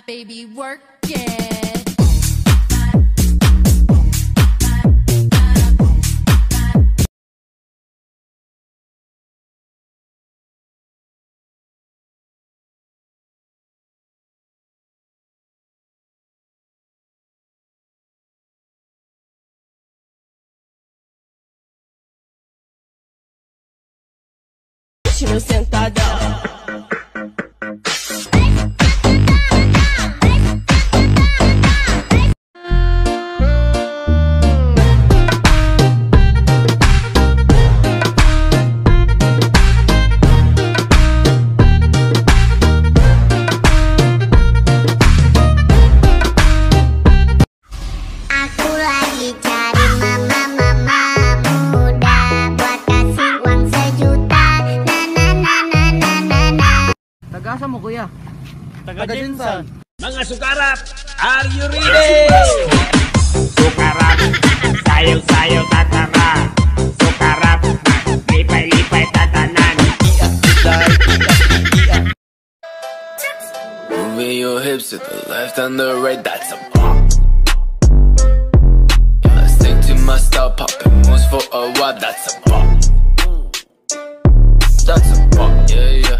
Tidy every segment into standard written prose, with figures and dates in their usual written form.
Baby, work it. Meu sentadão. Aku lagi cari mama muda buat kasih uang sejuta. Taga-asa mo, kuya? Taga-Jinsan. Mga sukarap, are you ready? Sukarap, sayaw-sayaw tatara. Sukarap, lipay-lipay tatanan. Moving your hips to the left and the right, that's a pop. I stick to my style, popping moves for a while, that's a pop. That's a pop, yeah, yeah.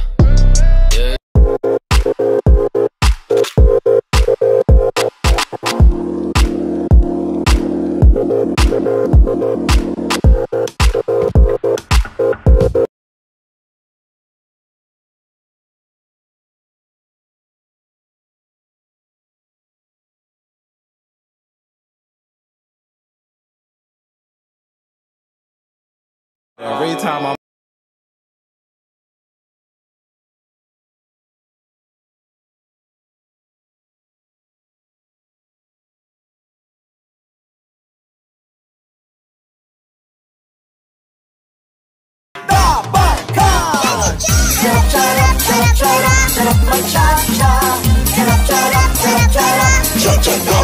Every time I'm Cha-cha-cha